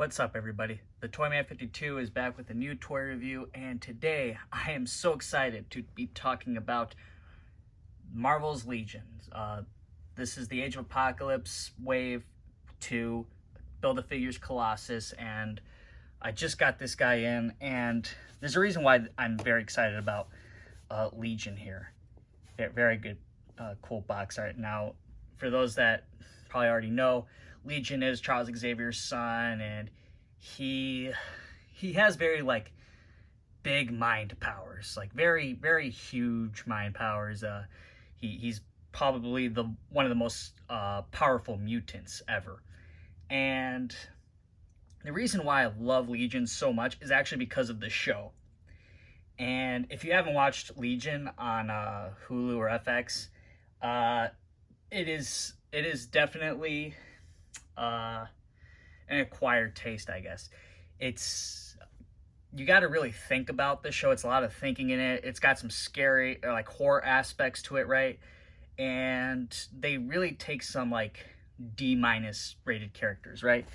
What's up, everybody? The Toyman 52 is back with a new toy review, and today I am so excited to be talking about Marvel's Legions. This is the Age of Apocalypse Wave 2 Build-A-Figures Colossus, and I just got this guy in, and there's a reason why I'm very excited about Legion here. Very good, cool box art. Now, for those that probably already know, Legion is Charles Xavier's son, and he has very big mind powers, like very huge mind powers. He's probably one of the most powerful mutants ever. And the reason why I love Legion so much is actually because of the show. And if you haven't watched Legion on Hulu or FX, it is definitely an acquired taste, I guess. You got to really think about the show. It's a lot of thinking in it. It's got some scary or horror aspects to it, right? And they really take some D- rated characters, right?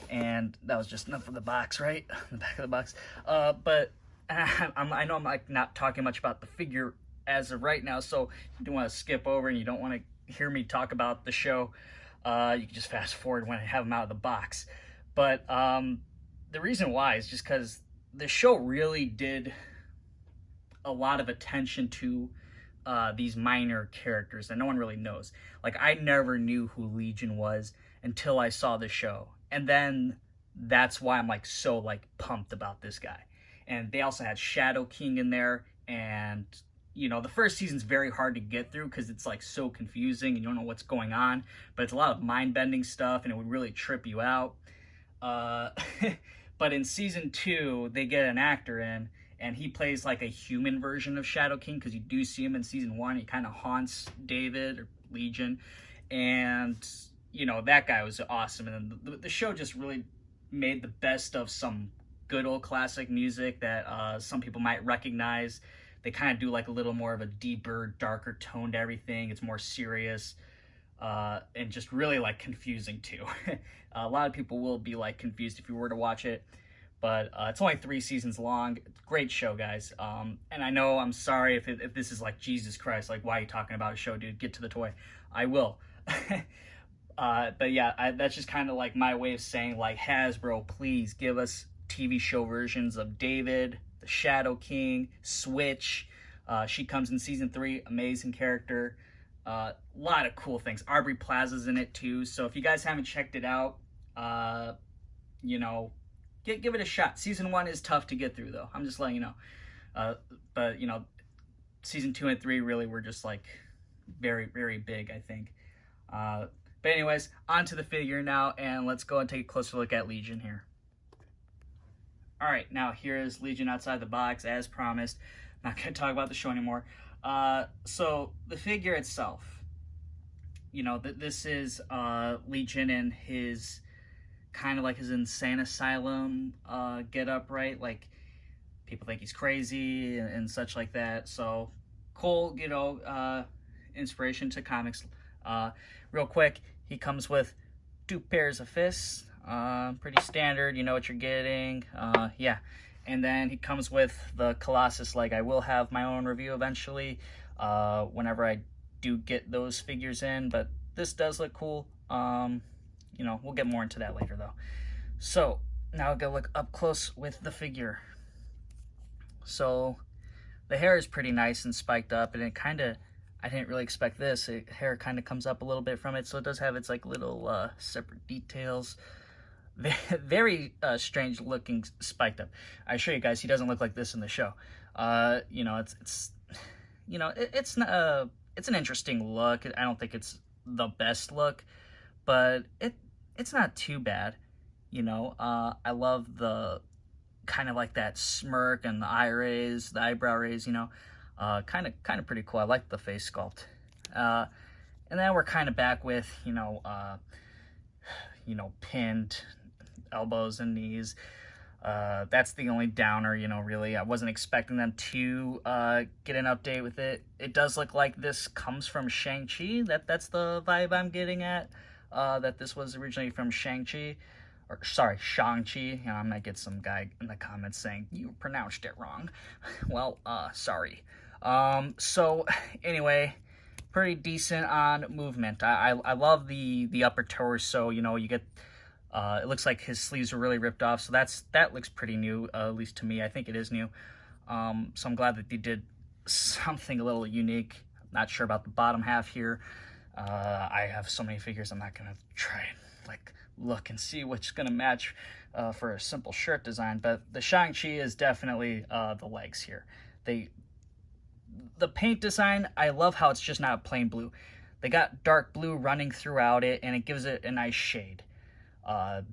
And that was just enough of the box, right? The back of the box. But I know I'm not talking much about the figure as of right now, so if you don't want to skip over and you don't want to hear me talk about the show, you can just fast forward when I have them out of the box. But the reason why is just because the show really did a lot of attention to these minor characters that no one really knows. I never knew who Legion was until I saw the show, and then that's why I'm so pumped about this guy. And they also had Shadow King in there, and the first season's very hard to get through because it's so confusing and you don't know what's going on, but it's a lot of mind-bending stuff and it would really trip you out. But in season 2, they get an actor in, and he plays a human version of Shadow King, because you do see him in season 1. He kind of haunts David or Legion, and that guy was awesome. And the show just really made the best of some good old classic music that some people might recognize. They kind of do a little more of a deeper, darker tone to everything. It's more serious, and just really confusing too. A lot of people will be confused if you were to watch it, but it's only 3 seasons long. Great show, guys. And I know, I'm sorry if this is Jesus Christ, why are you talking about a show, dude? Get to the toy. I will. But yeah, that's just kind of my way of saying Hasbro, please give us TV show versions of David, the Shadow King, Switch. She comes in season 3, amazing character. A lot of cool things. Aubrey Plaza's in it too, so if you guys haven't checked it out, give it a shot. Season 1 is tough to get through, though. I'm just letting you know. But season 2 and 3 really were just very big, I think. But anyways, on to the figure now, and let's go and take a closer look at Legion here. Alright, now here is Legion outside the box, as promised. Not going to talk about the show anymore. So, the figure itself. This is Legion in his kind of his insane asylum get up, right? People think he's crazy and such like that. So, cool, inspiration to comics. Real quick, he comes with 2 pairs of fists. Pretty standard, you know what you're getting. Yeah, and then he comes with the Colossus leg. I will have my own review eventually, whenever I do get those figures in, but this does look cool. We'll get more into that later though. So now I'll go look up close with the figure. So the hair is pretty nice and spiked up, and it kind of, I didn't really expect this. Hair kind of comes up a little bit from it, so it does have its little separate details. Very strange looking spiked up. I assure you guys, he doesn't look like this in the show. It's an interesting look. I don't think it's the best look, but it's not too bad. I love the kind of that smirk and the eye raise, the eyebrow raise. Kind of pretty cool. I like the face sculpt. And then we're kind of back with pinned elbows and knees. That's the only downer, really. I wasn't expecting them to get an update with it. It does look like this comes from Shang-Chi. That's the vibe I'm getting at, that this was originally from Shang-Chi. or sorry, Shang-Chi. I might get some guy in the comments saying, you pronounced it wrong. Well, sorry. So, anyway, pretty decent on movement. I love the upper torso, you know, you get, it looks like his sleeves are really ripped off, so that looks pretty new, at least to me. I think it is new. So I'm glad that they did something a little unique. I'm not sure about the bottom half here. I have so many figures, I'm not gonna try and like look and see which is gonna match for a simple shirt design, but the Shang-Chi is definitely the legs here. The paint design, I love how it's just not plain blue. They got dark blue running throughout it, and it gives it a nice shade.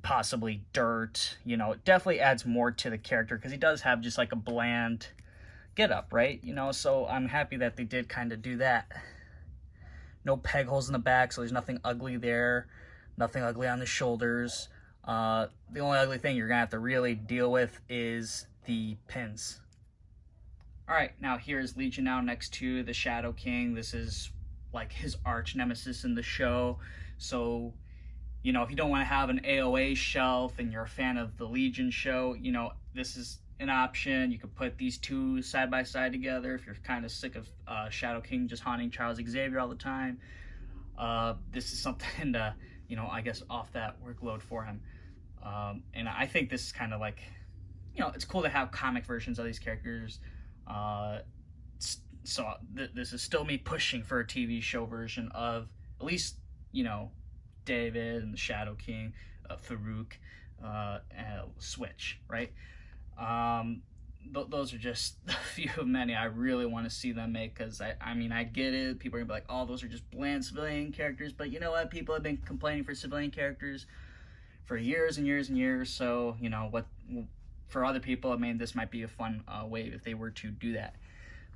Possibly dirt, you know, it definitely adds more to the character because he does have just like a bland get up, right? You know, so I'm happy that they did kind of do that. No peg holes in the back, so there's nothing ugly there. Nothing ugly on the shoulders. The only ugly thing you're gonna have to really deal with is the pins. Alright, now here's Legion now next to the Shadow King. This is like his arch nemesis in the show. So, you know, if you don't want to have an AOA shelf and you're a fan of the Legion show, you know, this is an option. You could put these two side by side together if you're kind of sick of Shadow King just haunting Charles Xavier all the time. This is something to, you know, I guess off that workload for him. And I think this is kind of like, you know, it's cool to have comic versions of these characters. So this is still me pushing for a TV show version of at least, you know, David and the Shadow King, Farouk, and Switch, right? Those are just a few of many I really want to see them make, because I mean, I get it. People are gonna be like, oh, those are just bland civilian characters, but you know what? People have been complaining for civilian characters for years and years and years, so, you know, what, for other people, I mean, this might be a fun way if they were to do that.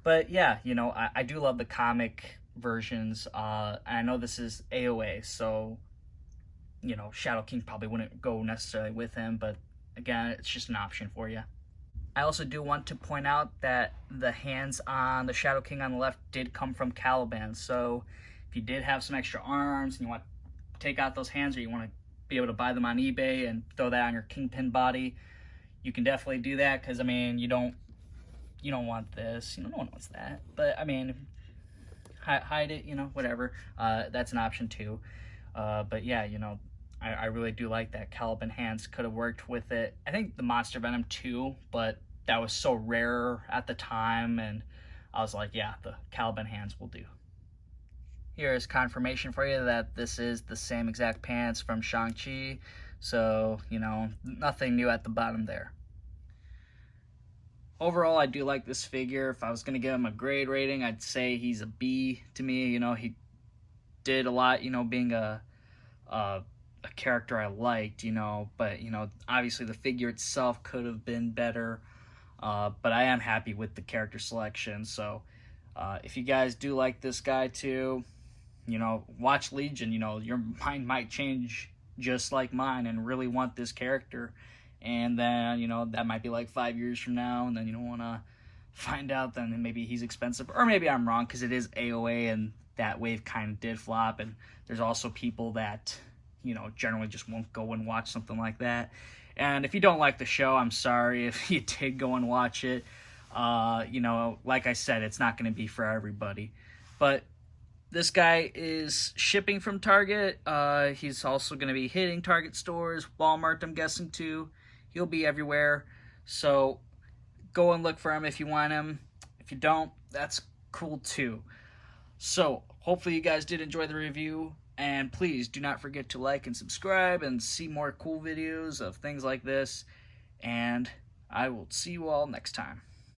But yeah, you know, I do love the comic versions. I know this is AOA, so, you know, Shadow King probably wouldn't go necessarily with him, but again, it's just an option for you. I also do want to point out that the hands on the Shadow King on the left did come from Caliban, so if you did have some extra arms and you want to take out those hands, or you want to be able to buy them on eBay and throw that on your Kingpin body, you can definitely do that, because I mean, you don't want this, you know, no one wants that, but I mean, hide it, you know, whatever. That's an option too. But yeah, you know, I really do like that. Caliban hands could have worked with it. I think the Monster Venom too, but that was so rare at the time, and I was like, yeah, the Caliban hands will do. Here's confirmation for you that this is the same exact pants from Shang-Chi, so, you know, nothing new at the bottom there. Overall, I do like this figure. If I was going to give him a grade rating, I'd say he's a B to me. You know, he did a lot, you know, being a character I liked, you know, but, you know, obviously the figure itself could have been better, but I am happy with the character selection. So if you guys do like this guy too, you know, watch Legion. You know, your mind might change just like mine and really want this character, and then, you know, that might be like 5 years from now, and then you don't want to find out then maybe he's expensive, or maybe I'm wrong, because it is AOA and that wave kind of did flop, and there's also people that, you know, generally just won't go and watch something like that. And if you don't like the show, I'm sorry. If you did go and watch it, you know, like I said, it's not going to be for everybody. But this guy is shipping from Target. He's also going to be hitting Target stores, Walmart, I'm guessing too. He'll be everywhere. So go and look for him if you want him. If you don't, that's cool too. So hopefully you guys did enjoy the review, and please do not forget to like and subscribe and see more cool videos of things like this, and I will see you all next time.